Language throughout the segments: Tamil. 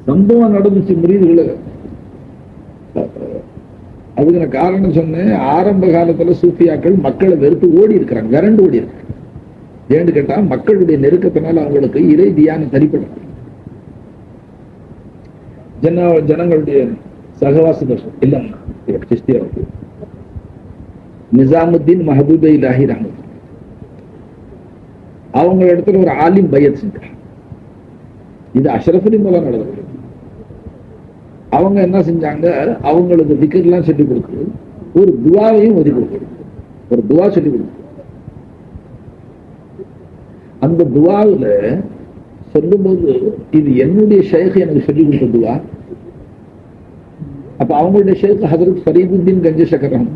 சம்பவம் நடந்துச்சு முரீதுகளை. அதுக்கு நான் காரணம் சொன்னேன், ஆரம்ப காலத்துல சூஃபியாக்கள் மக்களை வெறுத்து ஓடி இருக்கிறாங்க, விரண்டு ஓடி இருக்காங்க. ஏன்னு கேட்டா மக்களுடைய நெருக்கத்தினால அவங்களுக்கு இறை தியானம் தரிப்படும், ஜனங்களுடைய சகவாச தோஷம் இல்லம். நிசாமுத்தீன் மஹபூபே இலாஹி ரஹ்மத் அவங்க இடத்துல ஒரு ஆலிம் பையத் செஞ்சாங்க. இது அஷ்ரஃபுல் மூலம் நடந்தது. அவங்க என்ன செஞ்சாங்க, அவங்களுக்கு திக்ர்லாம் சொல்லி கொடுக்குது, ஒரு துவாவையும் ஒதுக்கி கொடுக்குது. ஒரு துவா சொல்லி கொடுக்குது. அந்த துவாவில் சொல்லும்போது இது என்னுடைய ஷேக் எனக்கு சொல்லி கொடுத்த துவா. அப்ப அவங்களுடைய ஷேக் ஹஜ்ரத் ஃபரீதுத்தீன் கஞ்சி ஷக்கரம்,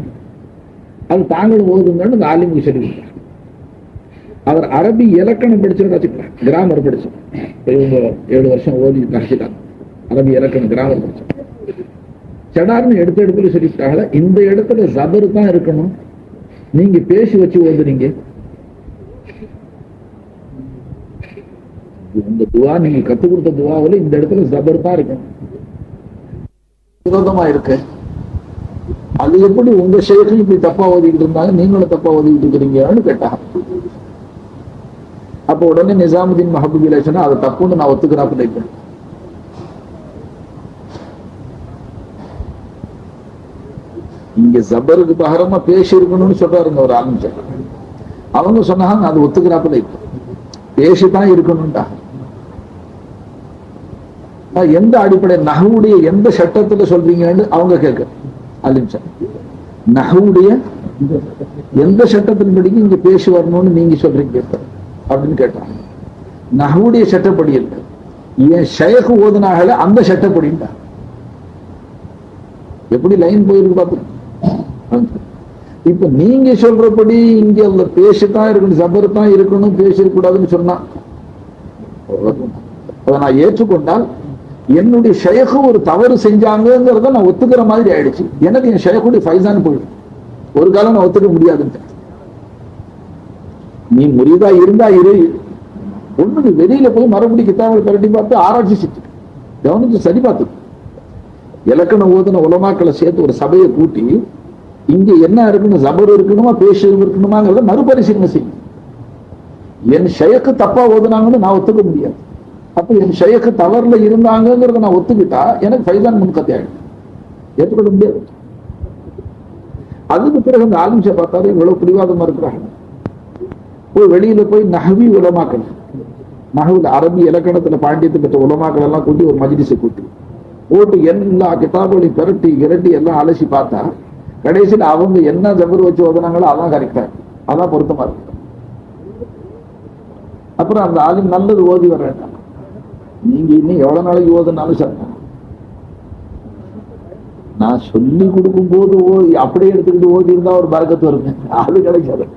அது தாங்களும் ஓதுங்கன்னு அந்த ஆலிமுக்கு சொல்லி கொடுத்தாங்க. அவர் அரபி இலக்கணம் படிச்சு வச்சுக்கிறாங்க, கிராமர் படிச்சு. இவங்க 7 வருஷம் ஓதி கழிச்சிட்டாங்க, அரபி இலக்கணம் கிராமர் படிச்சு. செடார்னு எடுத்த இடத்துல சொல்லிட்டாங்க, இந்த இடத்துல ஜபர் தான் இருக்கணும், நீங்க பேசி வச்சு ஓதுறீங்க. இந்த துவா நீங்க கத்து கொடுத்த துவாவில் இந்த இடத்துல ஜபர் தான் இருக்கணும், விரோதமா இருக்கு. அது எப்படி உங்க ஷேഖும் இப்படி தப்பா ஓதிக்கிட்டு இருந்தாங்க, நீங்களும் தப்பா ஓதிக்கிட்டு இருக்கிறீங்கன்னு கேட்டாங்க. அப்ப உடனே நிசாமுதீன் மஹபூபி சொன்னா அதை தப்புன்னு நான் ஒத்துக்கிறாப்புல இருக்கேன். இங்க ஜபருக்கு பகரமா பேசி இருக்கணும்னு சொல்றாருங்க ஒரு ஆரம்பிச்சார். அவங்க சொன்னாங்க அது ஒத்துக்கிறாப்புல இருக்கு, பேசிதான் இருக்கணும்டா. எந்த அடிப்படை நஹ்வுடைய எந்த சட்டத்துல சொல்றீங்கன்னு அவங்க கேட்க ஆரம்பிச்சார். நஹ்வுடைய எந்த சட்டத்தின் படி இங்க பேசி வரணும்னு நீங்க சொல்றீங்க அப்படின்னு கேட்டாங்க. நஹ்வுடைய சட்டப்படி இல்லை, என் ஷேக் ஓதுனாகல அந்த சட்டப்படின்டா. எப்படி லைன் போயிருக்கு பார்த்து. இப்ப நீங்க சொல்றபடி இங்க அந்த பேசித்தான் இருக்கணும், ஜபர் தான் இருக்கணும், பேசிருக்க கூடாதுன்னு சொன்னா அதை நான் ஏற்றுக்கொண்டால் என்னுடைய ஷேக் ஒரு தவறு செஞ்சாங்கிறத நான் ஒத்துக்கிற மாதிரி ஆயிடுச்சு. எனக்கு என் ஷேக்குடைய ஃபைசான் போயிடும், ஒரு காலம் நான் ஒத்துக்க முடியாதுன்னு. நீ முறிதா இருந்தா இரு, ஒண்ணு வெளியில போய் மறுபடியும் கிதாபை பரட்டி பார்த்து ஆராய்ச்சி செஞ்சு கவனிச்சு சரி பார்த்து இலக்கணம் ஓதுன உலமாக்களை சேர்த்து ஒரு சபையை கூட்டி இங்க என்ன இருக்கணும், ஜபர் இருக்கணுமா பேச இருக்கணுமாங்கிறத மறுபரிசீலனை செய்யும். என் ஷேக்கு தப்பா ஓதுனாங்கன்னு நான் ஒத்துக்க முடியாது. அப்ப என் ஷேக்கு தவறுல இருந்தாங்கிறத நான் ஒத்துக்கிட்டா எனக்கு ஃபைசான் முன்கத்தை ஆயிடும், ஏற்றுக்கொள்ள முடியாது. அதுக்கு பிறகு அந்த ஆலிம்ஷை பார்த்தாரு, இவ்வளவு பிடிவாதமா இருக்கிறாங்க. போய் வெளியில போய் நஹ்வி உலமாக்கள், நஹ்வுல அரபி இலக்கணத்துல பாண்டியத்தை பெற்ற உலமாக்கள் எல்லாம் கூட்டி ஒரு மஜ்லிஸை கூட்டி போட்டு எல்லா கிதாபுகளையும் பெரட்டி இரட்டி எல்லாம் அலசி பார்த்தா கடைசியில் அவங்க என்ன ஜபர் வச்சு ஓதுனாங்களோ அதான் கரெக்டா, அதான் பொருத்தமா இருக்கு. அப்புறம் அந்த ஆலிம் நல்லது ஓதி வர்றேன், நீங்க இன்னும் எவ்வளவு நாளைக்கு ஓதுனாலும் சார் நான் சொல்லி கொடுக்கும் போது அப்படியே எடுத்துக்கிட்டு ஓதி இருந்தா ஒரு பரக்கத்து வருங்க, அது கிடைக்காது.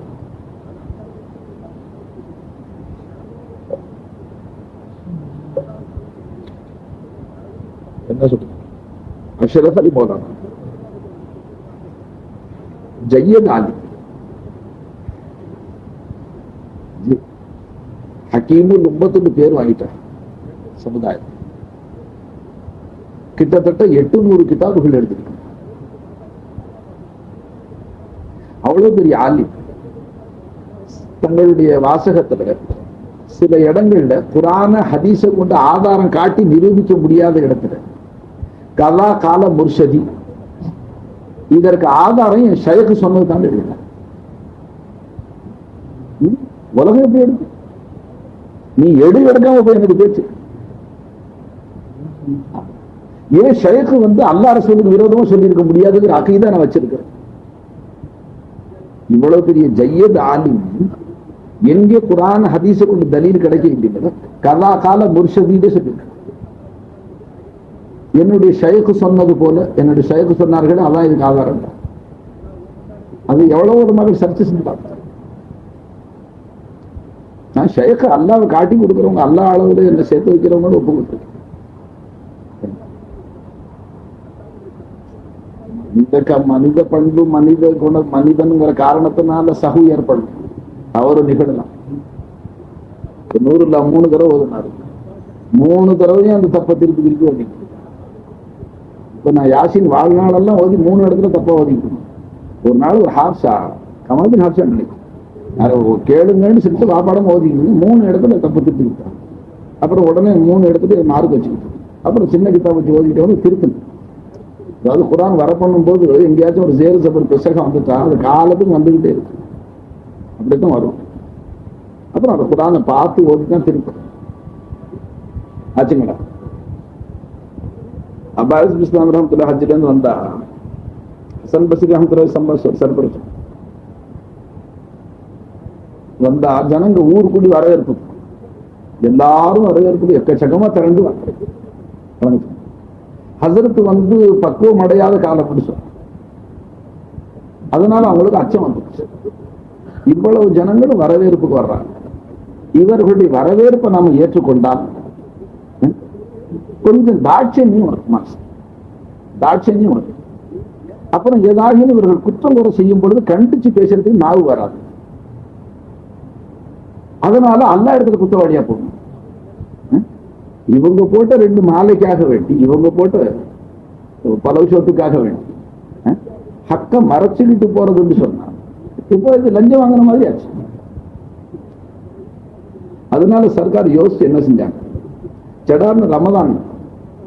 என்ன சொல்றது, அஷ்ரஃப் அலி மௌலானா ஜையத் ஆலி ஹக்கீமுல் உம்மத்துன்னு பேர் வாங்கிட்டார் சமுதாயம். கிட்டத்தட்ட 800 கிதாபுகள் எடுத்திருக்காங்க. அவ்வளவு பெரிய ஆலிம். தங்களுடைய வாசகத்துல சில இடங்கள்ல குரான ஹதீஸ கொண்டு ஆதாரம் காட்டி நிரூபிக்க முடியாத இடத்துல கலா கால முர்ஷதி, இதற்கு ஆதாரம் என் ஷேக் சொன்னது தான் எழுதினார். உலகம் எப்படி எடுத்து நீ எடுக்காம போய் எனக்கு பேச்சு. ஏன் ஷேக் அல்லாஹ் ரசூலுக்கு விரோதமா சொல்லி இருக்க முடியாதுங்கிற அக்கீதா நான் வச்சிருக்கிறேன். இவ்வளவு பெரிய ஜையத் ஆலிம் எங்கே குரான் ஹதீஸ கொண்டு தலீல் கிடைக்க கலா கால முர்ஷதின்னு சொல்லியிருக்க. என்னுடைய ஷேக் சொன்னது போல என்னுடைய ஷேக் சொன்னார்கள், அதான் இதுக்கு ஆதாரம். அது எவ்வளவு ஒரு மாதிரி சர்ச்சை செஞ்சு பார்த்தேன். நான் ஷேக் அல்லாவை காட்டி கொடுக்குறவங்க, அல்லா அளவுல என்ன சேர்த்து வைக்கிறவங்க ஒப்புக்கிட்டு மனித பண்பு மனித குண மனிதனுங்கிற காரணத்தினால சகு ஏற்படும், தவறு நிகழலாம். 100 3 தடவை ஓதுனாரு, 3 தடவையும் அந்த தப்பை திருப்பி திருப்பி ஓதிக்கணும். இப்ப நான் யாசின் வாழ்நாளெல்லாம் ஓதி 3 இடத்துல தப்பா ஓதிக்கணும். ஒரு நாள் ஒரு ஹாப்ஷா கமாலுதீன் ஹாப்ஷா நினைக்கும் கேளுங்கன்னு சொல்லிட்டு வாப்பாடம் ஓதிக்கணும். 3 இடத்துல தப்பு திருத்திக்கிட்டான். அப்புறம் உடனே 3 இடத்துல மார்க் வச்சுக்கிட்டு அப்புறம் சின்ன கிதாப் வச்சு ஓதிக்கிட்டவங்க திருத்தணும். அதாவது குரான் வர பண்ணும் போது எங்கேயாச்சும் ஒரு சேரு சபர் புஸ்தகம் வந்துட்டா அது காலத்துக்கு வந்துகிட்டே இருக்கு. அப்படித்தான் வரும். அப்புறம் அந்த குரானை பார்த்து ஓதிதான் திருப்பணும். ஆச்சுங்களா? அப்பாஸ் இஸ்லாம் ரஹ்மத்துல்லாஹி ஹஜ்ல இருந்து வந்தா ஹசன் பஸ்ரி ரஹ்மத்துல்லாஹி சர்பரேஷன் வந்தா ஜனங்க ஊர் கூடி வரவேற்பு, எல்லாரும் வரவேற்புக்கு எக்கச்சக்கமா திரண்டு வர. ஹசரத்து வந்து பக்குவம் அடையாத காலம் பிடிச்சோம். அதனால அவங்களுக்கு அச்சம் வந்துச்சு. இவ்வளவு ஜனங்களும் வரவேற்புக்கு வர்றாங்க. இவர்களுடைய வரவேற்பை நாம ஏற்றுக்கொண்டால் கொஞ்சம் தாட்சண்யம் வரும், மனசு தாட்சண்யம் வரும். அப்புறம் ஏதாவது இவர்கள் குற்றம் குறை செய்யும் பொழுது கண்டிச்சு பேசுறதுக்கு நாவு வராது. அதனால அல்லா இடத்துல குற்றவாளியா போகணும். இவங்க போட்ட 2 மாலைக்காக வேண்டி, இவங்க போட்ட பலவுஷத்துக்காக வேண்டி ஹக்க மறைச்சுக்கிட்டு போறதுன்னு சொன்னா இப்போ இது லஞ்சம் வாங்கின மாதிரி ஆச்சு. அதனால சர்க்கார் யோசிச்சு என்ன செஞ்சாங்க, சடார்னு ரமதான்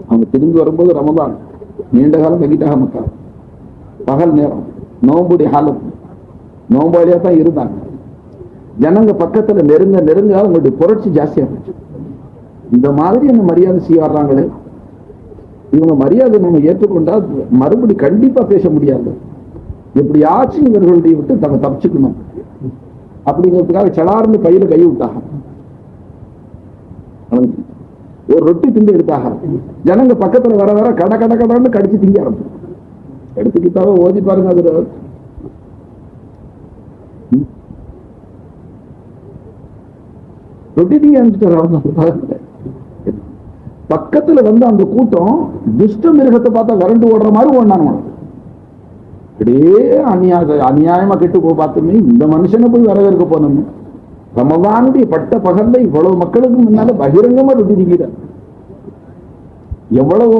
அவங்க திரும்பி வரும்போது ரமதான் நீண்ட காலம் வெகிட்டாக மக்கள் பகல் நேரம் நோம்புடைய ஹாலத் நோம்பாளியா தான் இருந்தாங்க. ஜனங்க பக்கத்துல நெருங்க நெருங்க அவங்களுடைய புரட்சி ஜாஸ்தியா போச்சு. இந்த மாதிரி என்ன மரியாதை செய்ய வர்றாங்களே, இவங்க மரியாதை நம்ம ஏற்றுக்கொண்டா மறுபடி கண்டிப்பா பேச முடியாது. எப்படியாச்சும் இவர்களுடைய விட்டு தங்க தப்பிச்சுக்கணும் அப்படிங்கிறதுக்காக சடார்னு கையில கை விட்டாங்க. ஒரு ரொட்டி திண்டு எடுத்தாக. ஜனங்க பக்கத்துல வர வர கட கட கடன்னு கடிச்சு திங்க ஆரம்பிச்சு. எடுத்துக்கிட்டாவே ஓதி பாருங்க. அது ரொட்டி திங்க ஆரம்பிச்சுட்டு பக்கத்துல வந்து அந்த கூட்டம் துஷ்ட மிருகத்தை பார்த்தா விரண்டு ஓடுற மாதிரி ஓடினாங்க. அப்படியே அநியாயமா கெட்டு போ பார்த்துமே இந்த மனுஷனை போய் வரவேற்க போனோம். ரமதானுடைய பட்ட பகல்ல இவ்வளவு மக்களுக்கு முன்னால பகிரங்கமா ரொட்டி திங்கிட்டார். எவ்வளவு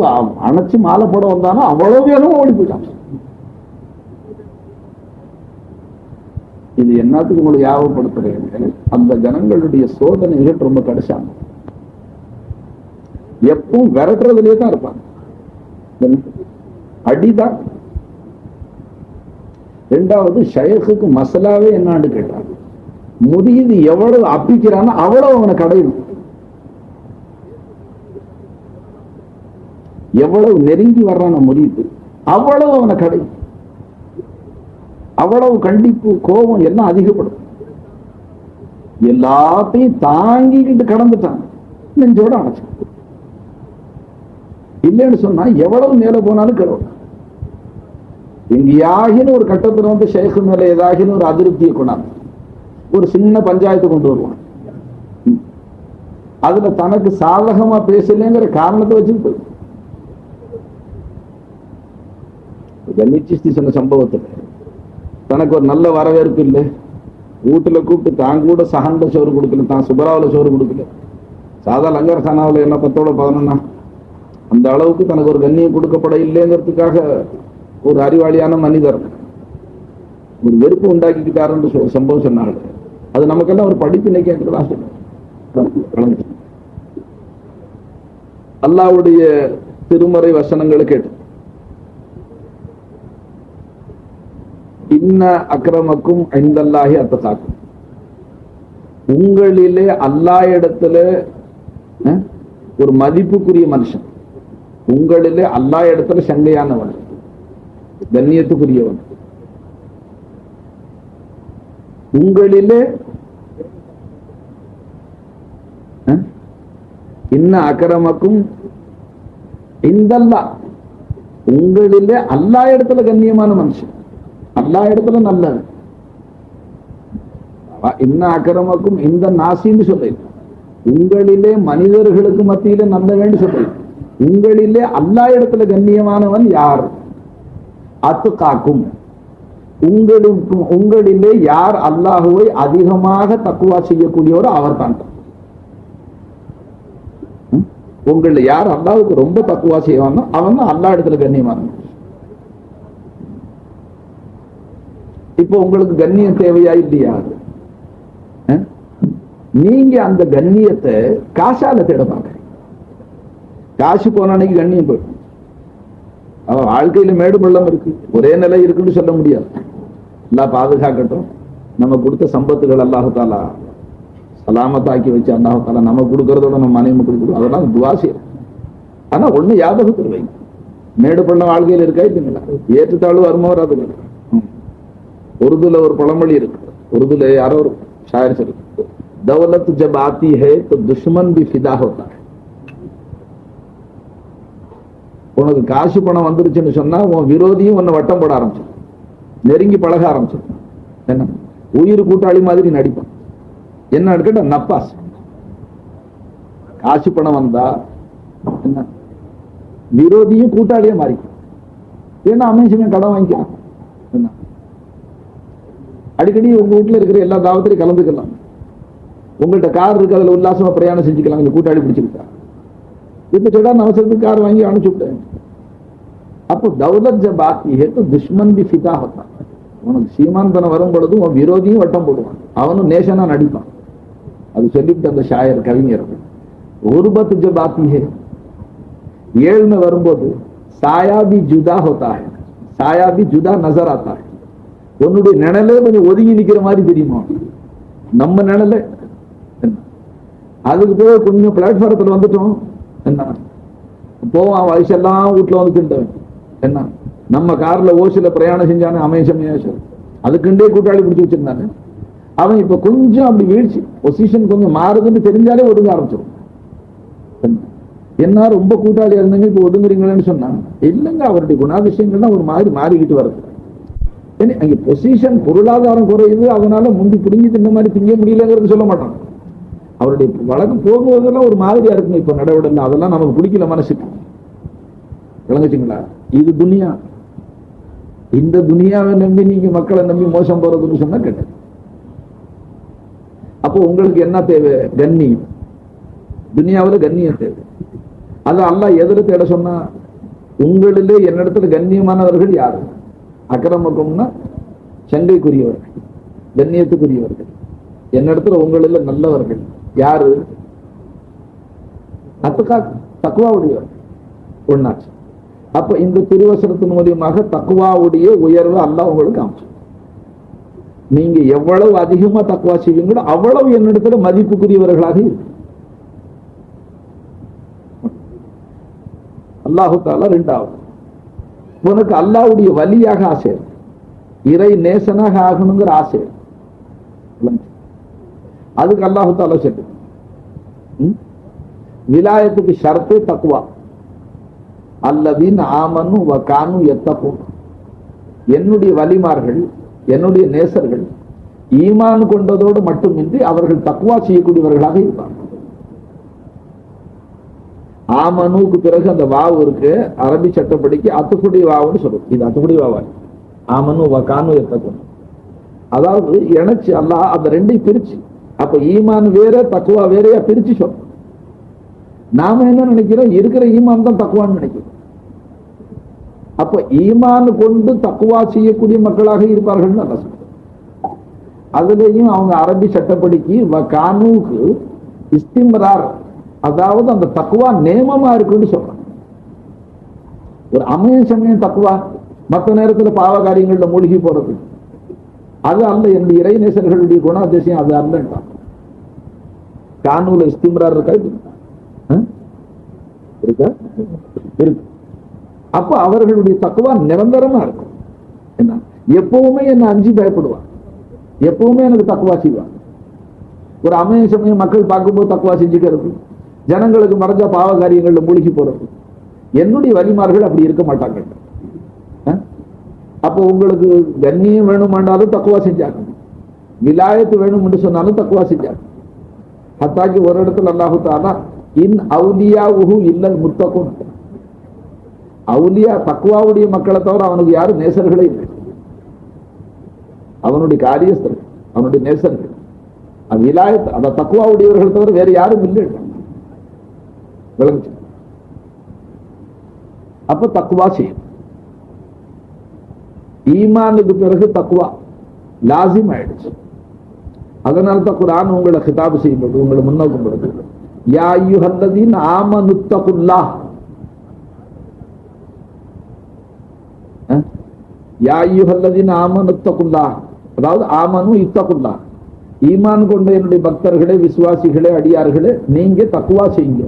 அணைச்சு மாலை போட வந்தானோ அவ்வளவு வேகமா ஓடி போயிட்டான். இது என்னத்துக்கு உங்களுக்கு ஞாபகப்படுத்துறேன், அந்த ஜனங்களுடைய சோதனைகள் ரொம்ப கடைசாங்க. எப்பவும் விரட்டுறதுலயே தான் இருப்பாங்க, அடிதான். 2வது ஷேக்குக்கு மசாலாவே என்னான்னு கேட்டாங்க. முறியது எவ்வளவு அப்பிக்கிறானோ அவ்வளவு அவனை கடையணும். எவ்வளவு நெருங்கி வர்றான முறியுது அவ்வளவு அவனை கடையும். அவ்வளவு கண்டிப்பு கோபம் எல்லாம் அதிகப்படும். எல்லாத்தையும் தாங்கிக்கிட்டு கடந்துட்டான், நெஞ்சோட அணைச்சு. இல்லைன்னு சொன்னா எவ்வளவு மேல போனாலும் கிளவும். எங்கேயாகின ஒரு கட்டத்தில் வந்து ஷேக்கு மேல ஏதாகின ஒரு அதிருப்தியை கொண்டாந்து ஒரு சின்ன பஞ்சாயத்து கொண்டு வருவான். அதுல தனக்கு சாதகமா பேசலைங்கிற காரணத்தை வச்சு கன்னிச்சிஸ்தி சொன்ன சம்பவத்துல தனக்கு ஒரு நல்ல வரவேற்பு இல்லை, வீட்டுல கூப்பிட்டு தான் கூட சகண்ட சோறு கொடுக்கல, தான் சுபராவில் சோறு கொடுக்கல, சாதா லங்கர் சானாவில் என்ன 10ஓட 11 அந்த அளவுக்கு தனக்கு ஒரு கண்ணியம் கொடுக்கப்பட இல்லைங்கிறதுக்காக ஒரு அறிவாளியான மனிதர் ஒரு வெறுப்பு உண்டாக்கிக்கிட்டாருன்னு சம்பவம் சொன்னாங்க. அது நமக்கெல்லாம் ஒரு படிப்பினை கேட்கிறதா சொல்ல. அல்லாஹ்வுடைய திருமறை வசனங்களை கேட்டு இன்ன அக்ரமக்கும் இந்தல்லாஹி அத்தகாக்கும், உங்களிலே அல்லாஹ் இடத்துல ஒரு மதிப்புக்குரிய மனுஷன், உங்களிலே அல்லாஹ் இடத்துல சங்கையானவன், கண்ணியத்துக்குரியவன், உங்களிலே இன்ன அக்ரமக்கும் இந்தல்லாஹ், உங்களிலே அல்லாஹ் இடத்துல கண்ணியமான மனுஷன், அல்லாஹ் இடத்துல நல்லது. இன்ன அக்ரமக்கும் இந்த நாசின்னு சொல்ல, உங்களிலே மனிதர்களுக்கு மத்தியிலே நல்லவன்னு சொல்ல, உங்களிலே அல்லாஹ் இடத்துல கண்ணியமானவன் யார்? அத்துகாக்கும், உங்களிலே யார் அல்லாஹுவை அதிகமாக தக்குவா செய்யக்கூடியவரோ அவர் தான். உங்கள யார் அல்லாவுக்கு ரொம்ப தக்குவா செய்வானோ அவன் தான் அல்லா இடத்துல கண்ணியமான. இப்போ உங்களுக்கு கண்ணியம் தேவையா இல்லையா? நீங்க அந்த கண்ணியத்தை காசால தேட பாக்க. காசு போன அன்னைக்கு கண்ணியம் போயிடும். அவன் வாழ்க்கையில மேடு பள்ளம் இருக்கு, ஒரே நிலை இருக்குன்னு சொல்ல முடியாது. எல்லாம் பாதுகாக்கட்டும். நம்ம கொடுத்த சம்பத்துகள் அல்லாஹு தாலா சலாமத்தாக்கி வச்சு அல்லாஹு தாலா நம்ம கொடுக்கறதோட நம்ம மனைவி கொடுக்கணும், அதெல்லாம் துவா செய்யும். ஆனா ஒண்ணு ஞாபகத்தில் வைங்க, மேடு பள்ளம் வாழ்க்கையில் இருக்கா இல்லைங்களா? ஏற்றுத்தாழ்வு வருமா வராது. உருதுல ஒரு பழமொழி இருக்கு, உருதுல யாரோ ஒரு ஷாயர் இருக்கு, दौलत जब आती है तो दुश्मन भी फिदा होता है. உனக்கு காசு பணம் வந்துருச்சுன்னு சொன்னா உன் விரோதியும் உன்னை வட்டம் போட ஆரம்பிச்சு, நெருங்கி பழக ஆரம்பிச்சு. என்ன உயிர் கூட்டாளி மாதிரி நடிப்பான். என்ன கேட்ட நப்பாஸ். காசு பணம் வந்தா என்ன விரோதியும் கூட்டாளியே மாறிக்கும். ஏன்னா அமைச்சமே கடன் வாங்கிக்கலாம். என்ன அடிக்கடி உங்க வீட்டுல இருக்கிற எல்லா தாவத்திலையும் கலந்துக்கலாம். உங்கள்கிட்ட கார் இருக்கு, அதுல உல்லாசமா பிரயாணம் செஞ்சுக்கலாம். இந்த கூட்டாளி பிடிச்சிருக்கா இப்ப சொல்றா அவசரத்துக்கு கார் வாங்கி அனுப்பிச்சுட்டேன். அப்போ தௌலத் ஜப் ஆத்தி ஹை தோ துஷ்மன் பி ஃபிதா ஹோத்தா. உனக்கு சீமாந்தனம் வரும் பொழுது உன் விரோதியும் வட்டம் போடுவான், அவனும் நேசனா நடிப்பான். அது சொல்லிவிட்டு அந்த ஷாயர் கவிஞர், குர்பத் ஜப் ஆத்தி ஹை, ஏழ்மை வரும்போது சாயா பி ஜுதா ஹோத்தா ஹை, சாயா பி ஜுதா நசர் ஆத்தா ஹை. உன்னுடைய நிழலே கொஞ்சம் ஒதுங்கி நிக்கிற மாதிரி தெரியுமா நம்ம நிழலே. அதுக்கு போய் கொஞ்சம் பிளாட்ஃபாரத்தில் வந்துட்டோம் என்ன போவான், வயசெல்லாம் வீட்டுல வந்து திண்டவன். என்ன நம்ம கார்ல ஓசில பிரயாணம் செஞ்சானே அமைச்சம், அதுக்குண்டே கூட்டாளி பிடிச்சி வச்சிருந்தானே அவன் இப்ப கொஞ்சம் அப்படி வீழ்ச்சி பொசிஷன் கொஞ்சம் மாறுதுன்னு தெரிஞ்சாலே ஒதுங்க ஆரம்பிச்சிடும். என்ன ரொம்ப கூட்டாளியா இருந்தீங்க இப்ப ஒதுங்குறீங்களேன்னு சொன்னாங்க. இல்லைங்க, அவருடைய குணாதிசயங்கள்லாம் ஒரு மாதிரி மாறிக்கிட்டு வருது. அங்க பொசிஷன் பொருளாதாரம் குறையுது, அதனால முந்தி புரிஞ்சு தின்ன மாதிரி திங்க முடியலங்கிறது சொல்ல மாட்டான். அவருடைய வழக்கு போகுவதெல்லாம் ஒரு மாதிரியா இருக்குங்க இப்ப நடவடிக்கை, அதெல்லாம் நமக்கு பிடிக்கல மனசுக்கு. விளங்குச்சுங்களா? இது துனியா. இந்த துனியாவை நம்பி நீங்க மக்களை நம்பி மோசம் போறதுன்னு சொன்னா கேட்டது. அப்போ உங்களுக்கு என்ன தேவை? கண்ணியம். துனியாவில் கண்ணியம் தேவை. அது அல்லாஹ் எதிர தேட சொன்னா, உங்களிலே என்னிடத்துல கண்ணியமானவர்கள் யாரு? அக்கிரமக்கும்னா சங்கைக்குரியவர்கள், கண்ணியத்துக்குரியவர்கள். என்னிடத்துல உங்களில் நல்லவர்கள் யாரு? தக்குவாவுடையவர்கள். ஒன்னாச்சு. அப்ப இந்த திருவசனத்தின் மூலியமாக தக்குவாவுடைய உயர்வு அல்லாஹ் உங்களுக்கு அமைச்சு. நீங்க எவ்வளவு அதிகமா தக்குவா செய்வீங்களோ அவ்வளவு என்னிடத்துல மதிப்புக்குரியவர்களாக இருக்கு. அல்லாஹு தாலா ரெண்டாவது, உனக்கு அல்லாஹ்வுடைய வலியாக ஆசை, இறை நேசனாக ஆகணுங்கிற ஆசை. அதுக்கு அல்லாஹு தாலா சொல்லு, விலாயத்துக்கு ஷர்த்தே தக்குவா. அல்லதீன் ஆமனு வ கானு யத்தகூன். என்னுடைய வலிமார்கள், என்னுடைய நேசர்கள் ஈமான் கொண்டதோடு மட்டுமின்றி அவர்கள் தக்குவா செய்யக்கூடியவர்களாக இருப்பார்கள். ஆமனுக்கு பிறகு அந்த வாவு இருக்கு, அரபி சட்டப்படிக்கு அத்துக்குடி வாவுன்னு சொல்லும். இது அத்துக்குடி வாவா? ஆமனு வ கானு யத்தகூன். அதாவது இணைச்சு அல்லாஹ் அந்த ரெண்டையும் பிரிச்சு, அப்ப ஈமான் வேற தக்குவா வேறையா பிரிச்சு சொல்றோம். நாம என்ன நினைக்கிறோம்? இருக்கிற ஈமான் தான் தக்குவான்னு நினைக்கிறோம். அப்ப ஈமான் கொண்டு தக்குவா செய்யக்கூடிய மக்களாக இருப்பார்கள். அதுலயும் அவங்க அரபி சட்டப்படிக்கு கானூக்கு இஸ்திம்ரார், அதாவது அந்த தக்குவா நேமமா இருக்குன்னு சொல்றாங்க. ஒரு அமைய சமயம் தக்குவா, மற்ற நேரத்துல பாவ காரியங்கள்ல மூழ்கி போறது அது அல்ல. என்னுடைய இறைநேசர்களுடைய குணாதிசயம் அது அல்ல. கானூல இஸ்திம்ரார் இருக்கா இருக்கா இருக்கு. அப்ப அவர்களுடைய தக்குவா நிரந்தரமா இருக்கும். என்ன எப்பவுமே என்ன அஞ்சு பயப்படுவான், எப்பவுமே எனக்கு தக்குவா செய்வான். ஒரு அமைய சமயம் மக்கள் பார்க்கும்போது தக்குவா செஞ்சுக்கிறது, ஜனங்களுக்கு மறைஞ்ச பாவ காரியங்கள்ல மூழ்கி போறது. என்னுடைய வலிமார்கள் அப்படி இருக்க மாட்டாங்க. அப்போ உங்களுக்கு கண்ணியம் வேணுமானாலும் தக்குவா செஞ்சாங்க, விலாயத்து வேணும் என்று சொன்னாலும் தக்குவா செஞ்சாங்க. ஹத்தாக்கி ஒரு இடத்துல அல்லாஹு தஆலா இன் அவுலியாவுஹு இல்லல் முத்தகுன், அவுலியா தக்குவாவுடைய மக்களை தவிர அவனுக்கு யாரும் நேசர்களே இல்லை. அவனுடைய காரியஸ்தர்கள், அவனுடைய நேசர்கள், அது விலாயத், அத தக்குவாவுடையவர்கள் தவிர வேற யாரும் இல்லை. விளங்குச்சு? அப்ப தக்குவா செய்யும். ஈமானுக்கு பிறகு தக்குவா லாசிம் ஆயிடுச்சு. அதனால தான் குர்ஆன் உங்களை கிதாபு செய்யும்போது, உங்களை முன்னோக்கும் பொழுது, யா அய்யுஹல்லதீன ஆமனுத்தகுல்லாஹ், யா அய்யுஹல்லதீன ஆமனுத்தகுல்லாஹ், அதாவது ஆமனு இத்தகுல்லாஹ், ஈமான் கொண்ட என்னுடைய பக்தர்களே, விசுவாசிகளே, அடியார்களே, நீங்க தக்குவா செய்யுங்க.